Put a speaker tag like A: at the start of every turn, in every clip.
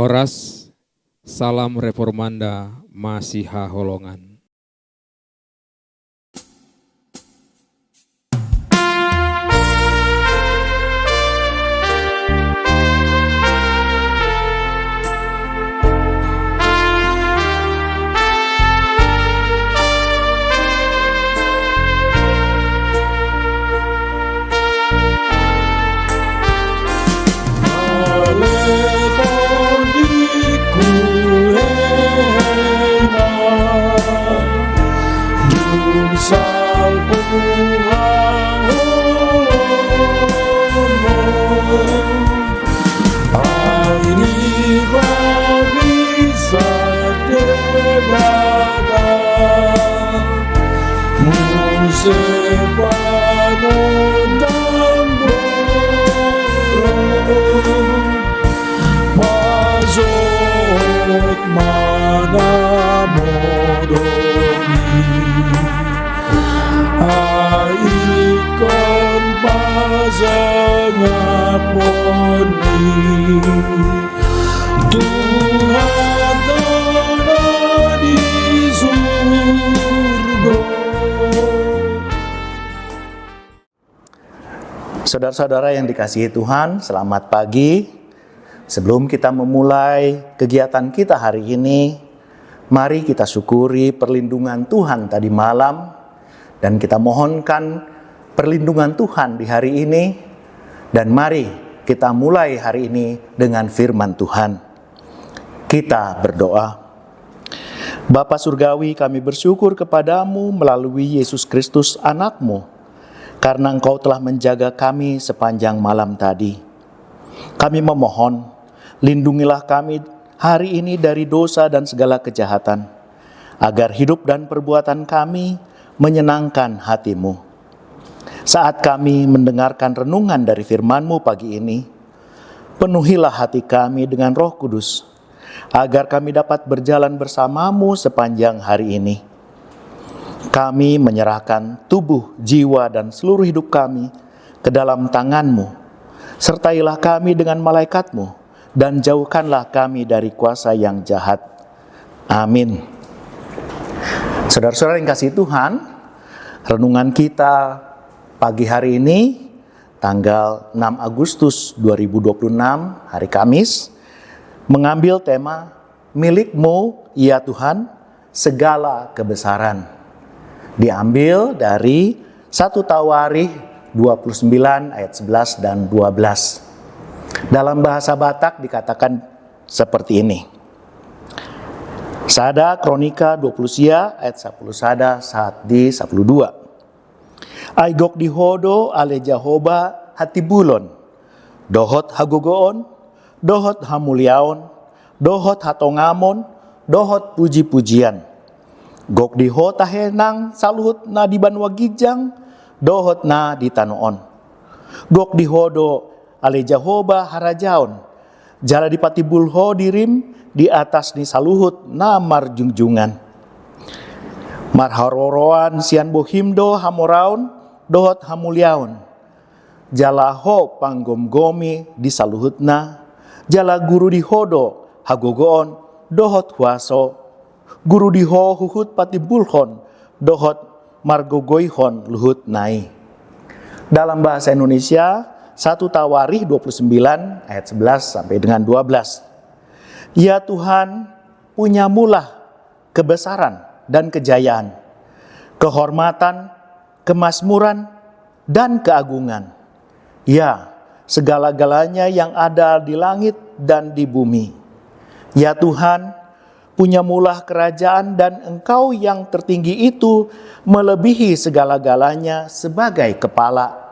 A: Oras, salam reformanda Masiha Holongan.
B: Saudara-saudara yang dikasihi Tuhan, selamat pagi. Sebelum kita memulai kegiatan kita hari ini, mari kita syukuri perlindungan Tuhan tadi malam, dan kita mohonkan perlindungan Tuhan di hari ini. Dan mari kita mulai hari ini dengan firman Tuhan. Kita berdoa. Bapa Surgawi, kami bersyukur kepadamu melalui Yesus Kristus anak-Mu, karena Engkau telah menjaga kami sepanjang malam tadi. Kami memohon, lindungilah kami hari ini dari dosa dan segala kejahatan, agar hidup dan perbuatan kami menyenangkan hati-Mu. Saat kami mendengarkan renungan dari firman-Mu pagi ini, penuhilah hati kami dengan Roh Kudus, agar kami dapat berjalan bersama-Mu sepanjang hari ini. Kami menyerahkan tubuh, jiwa, dan seluruh hidup kami ke dalam tangan-Mu. Sertailah kami dengan malaikat-Mu, dan jauhkanlah kami dari kuasa yang jahat. Amin. Saudara-saudara yang kasih Tuhan, renungan kita pagi hari ini, tanggal 6 Agustus 2026, hari Kamis, mengambil tema, milik-Mu, ya Tuhan, segala kebesaran. Diambil dari 1 Tawarikh 29 ayat 11 dan 12. Dalam bahasa Batak dikatakan seperti ini. Sada Kronika 20 sia ayat 10 sada saat di 12. Aigok dihodo ale Jahoba hatibulon. Dohot hagogoon, dohot hamuliaon, dohot hatongamon, dohot puji-pujian. Gok diho tahenang saluhut na di banwagijang, dohot na di tanoon. Gok dihodo ale Jahoba harajaon, jala di patibulho dirim di atas ni saluhut na marjungjungan. Marharoroan sian bohimdo hamoraon, dohot hamuliaon. Jala ho panggomgomi di saluhut na, jala guru dihodo hagogoon, dohot huaso. Guru diho huhut patibulhon, dohot margogoihon luhut nai. Dalam bahasa Indonesia, 1 Tawarikh 29 ayat 11 sampai dengan 12. Ya Tuhan, punya-Mulah kebesaran dan kejayaan, kehormatan, kemakmuran, dan keagungan. Ya, segala-galanya yang ada di langit dan di bumi. Ya Tuhan, punya-Mulah kerajaan, dan Engkau yang tertinggi itu melebihi segala-galanya sebagai kepala.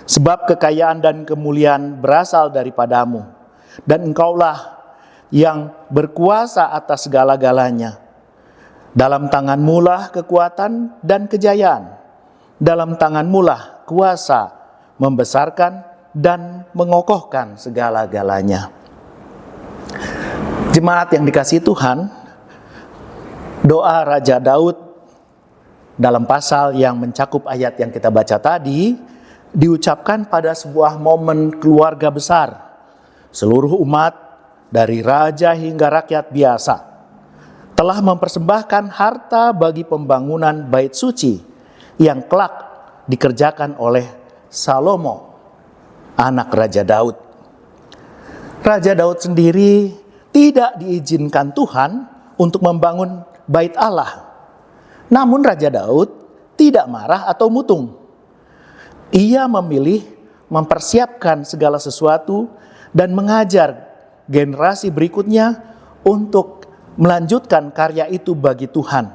B: Sebab kekayaan dan kemuliaan berasal daripada-Mu, dan Engkaulah yang berkuasa atas segala-galanya. Dalam tangan-Mulah kekuatan dan kejayaan. Dalam tangan-Mulah kuasa membesarkan dan mengokohkan segala-galanya. Jemaat yang dikasihi Tuhan, doa Raja Daud dalam pasal yang mencakup ayat yang kita baca tadi diucapkan pada sebuah momen keluarga besar. Seluruh umat dari raja hingga rakyat biasa, telah mempersembahkan harta bagi pembangunan bait suci yang kelak dikerjakan oleh Salomo, anak Raja Daud. Raja Daud sendiri tidak diizinkan Tuhan untuk membangun bait Allah. Namun Raja Daud tidak marah atau mutung. Ia memilih mempersiapkan segala sesuatu dan mengajar generasi berikutnya untuk melanjutkan karya itu bagi Tuhan.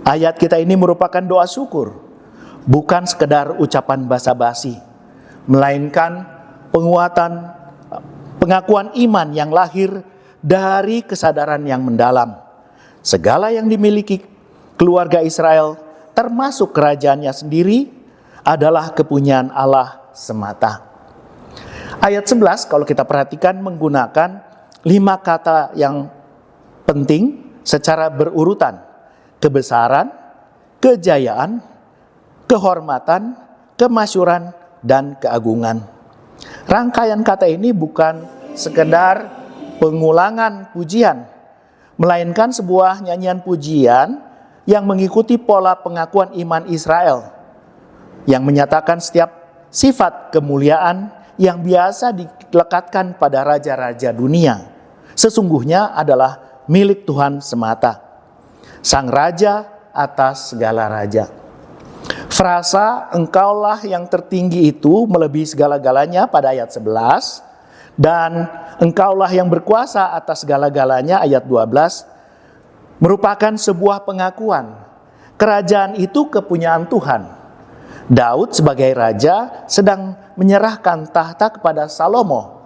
B: Ayat kita ini merupakan doa syukur, bukan sekedar ucapan basa-basi, melainkan pengakuan iman yang lahir dari kesadaran yang mendalam. Segala yang dimiliki keluarga Israel, termasuk kerajaannya sendiri, adalah kepunyaan Allah semata. Ayat 11 kalau kita perhatikan menggunakan 5 kata yang penting secara berurutan: kebesaran, kejayaan, kehormatan, kemasyuran, dan keagungan. Rangkaian kata ini bukan sekedar pengulangan pujian, melainkan sebuah nyanyian pujian yang mengikuti pola pengakuan iman Israel, yang menyatakan setiap sifat kemuliaan yang biasa dilekatkan pada raja-raja dunia sesungguhnya adalah milik Tuhan semata, Sang Raja atas segala raja. Frasa "engkaulah yang tertinggi" itu melebihi segala-galanya pada ayat 11, dan "engkaulah yang berkuasa atas segala-galanya" ayat 12 merupakan sebuah pengakuan kerajaan itu kepunyaan Tuhan. Daud sebagai raja sedang menyerahkan tahta kepada Salomo.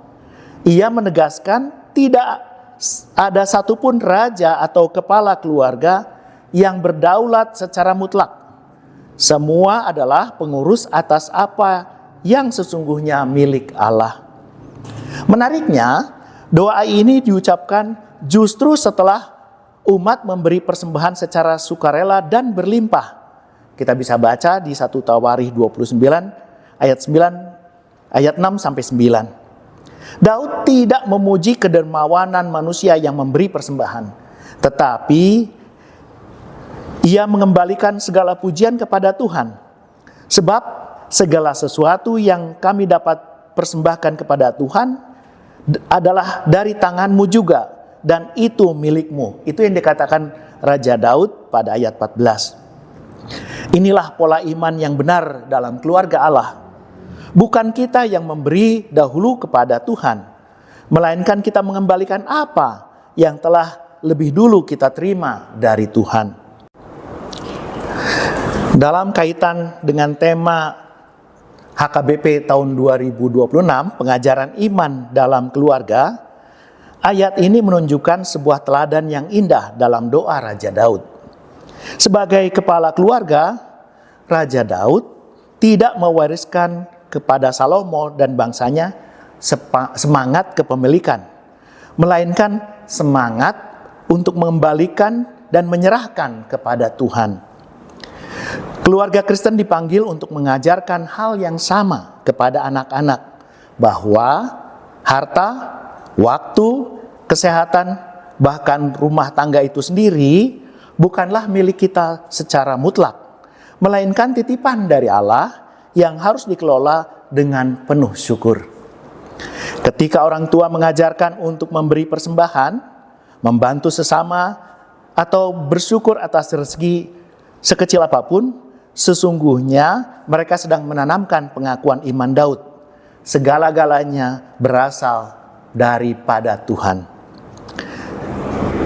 B: Ia menegaskan tidak ada satupun raja atau kepala keluarga yang berdaulat secara mutlak. Semua adalah pengurus atas apa yang sesungguhnya milik Allah. Menariknya, doa ini diucapkan justru setelah umat memberi persembahan secara sukarela dan berlimpah. Kita bisa baca di 1 Tawarikh 29 ayat 6 sampai 9. Daud tidak memuji kedermawanan manusia yang memberi persembahan, tetapi ia mengembalikan segala pujian kepada Tuhan. Sebab segala sesuatu yang kami dapat persembahkan kepada Tuhan adalah dari tangan-Mu juga, dan itu milik-Mu. Itu yang dikatakan Raja Daud pada ayat 14. Inilah pola iman yang benar dalam keluarga Allah. Bukan kita yang memberi dahulu kepada Tuhan, melainkan kita mengembalikan apa yang telah lebih dulu kita terima dari Tuhan. Dalam kaitan dengan tema HKBP tahun 2026, pengajaran iman dalam keluarga, ayat ini menunjukkan sebuah teladan yang indah dalam doa Raja Daud. Sebagai kepala keluarga, Raja Daud tidak mewariskan kepada Salomo dan bangsanya semangat kepemilikan, melainkan semangat untuk mengembalikan dan menyerahkan kepada Tuhan. Keluarga Kristen dipanggil untuk mengajarkan hal yang sama kepada anak-anak, bahwa harta, waktu, kesehatan, bahkan rumah tangga itu sendiri bukanlah milik kita secara mutlak, melainkan titipan dari Allah yang harus dikelola dengan penuh syukur. Ketika orang tua mengajarkan untuk memberi persembahan, membantu sesama, atau bersyukur atas rezeki sekecil apapun, sesungguhnya mereka sedang menanamkan pengakuan iman Daud. Segala-galanya berasal daripada Tuhan.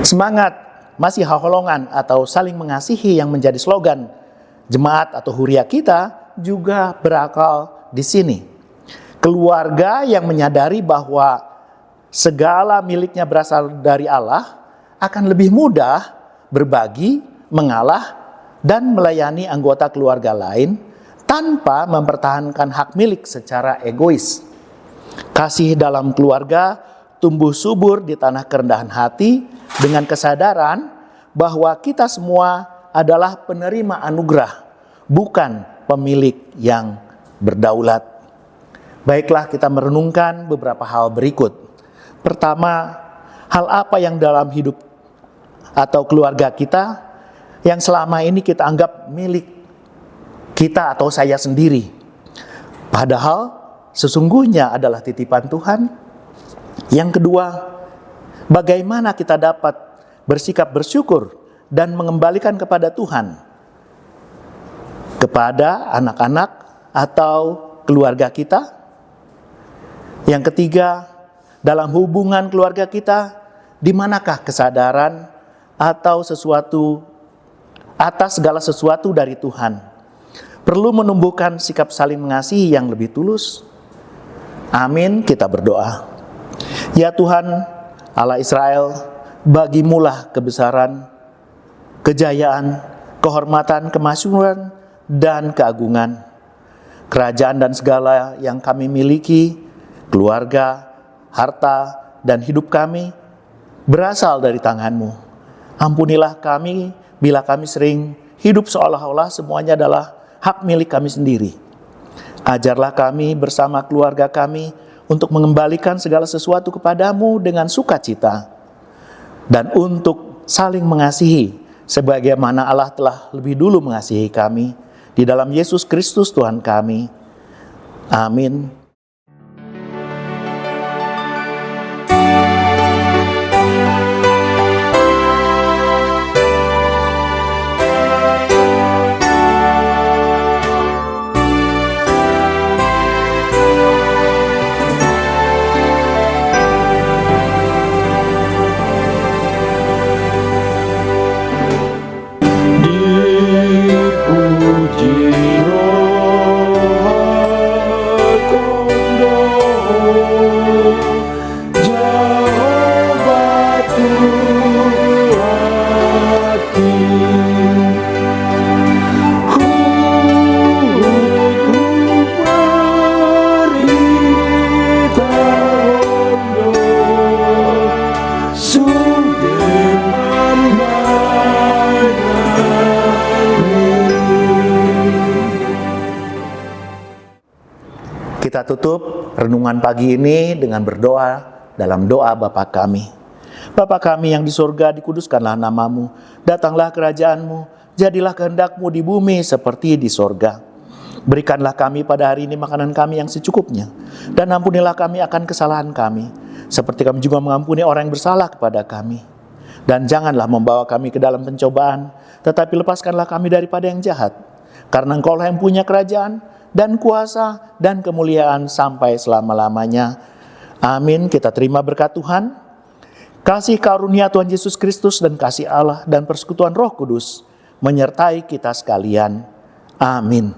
B: Semangat Masih Haholongan atau saling mengasihi yang menjadi slogan jemaat atau huria kita juga berakal di sini. Keluarga yang menyadari bahwa segala miliknya berasal dari Allah akan lebih mudah berbagi, mengalah, dan melayani anggota keluarga lain tanpa mempertahankan hak milik secara egois. Kasih dalam keluarga tumbuh subur di tanah kerendahan hati dengan kesadaran bahwa kita semua adalah penerima anugerah, bukan pemilik yang berdaulat. Baiklah, kita merenungkan beberapa hal berikut. Pertama, hal apa yang dalam hidup atau keluarga kita yang selama ini kita anggap milik kita atau saya sendiri, padahal sesungguhnya adalah titipan Tuhan. Yang kedua, bagaimana kita dapat bersikap bersyukur dan mengembalikan kepada Tuhan, kepada anak-anak atau keluarga kita. Yang ketiga, dalam hubungan keluarga kita, di manakah kesadaran atau sesuatu atas segala sesuatu dari Tuhan perlu menumbuhkan sikap saling mengasihi yang lebih tulus. Amin, kita berdoa. Ya Tuhan, Allah Israel, bagimulah kebesaran, kejayaan, kehormatan, kemasyhuran, dan keagungan. Kerajaan dan segala yang kami miliki, keluarga, harta, dan hidup kami berasal dari tangan-Mu. Ampunilah kami bila kami sering hidup seolah-olah semuanya adalah hak milik kami sendiri. Ajarlah kami bersama keluarga kami untuk mengembalikan segala sesuatu kepadamu dengan sukacita, dan untuk saling mengasihi sebagaimana Allah telah lebih dulu mengasihi kami. Di dalam Yesus Kristus Tuhan kami. Amin. Kita tutup renungan pagi ini dengan berdoa dalam doa Bapa kami. Bapa kami yang di surga, dikuduskanlah namamu, datanglah kerajaanmu, jadilah kehendak-Mu di bumi seperti di surga. Berikanlah kami pada hari ini makanan kami yang secukupnya, dan ampunilah kami akan kesalahan kami, seperti kami juga mengampuni orang yang bersalah kepada kami. Dan janganlah membawa kami ke dalam pencobaan, tetapi lepaskanlah kami daripada yang jahat. Karena Engkau-lah yang punya kerajaan, dan kuasa, dan kemuliaan sampai selama-lamanya. Amin. Kita terima berkat Tuhan. Kasih karunia Tuhan Yesus Kristus dan kasih Allah dan persekutuan Roh Kudus menyertai kita sekalian. Amin.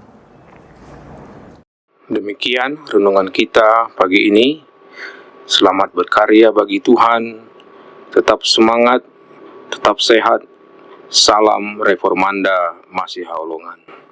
A: Demikian renungan kita pagi ini. Selamat berkarya bagi Tuhan. Tetap semangat, tetap sehat. Salam Reformanda Masiha Holongan.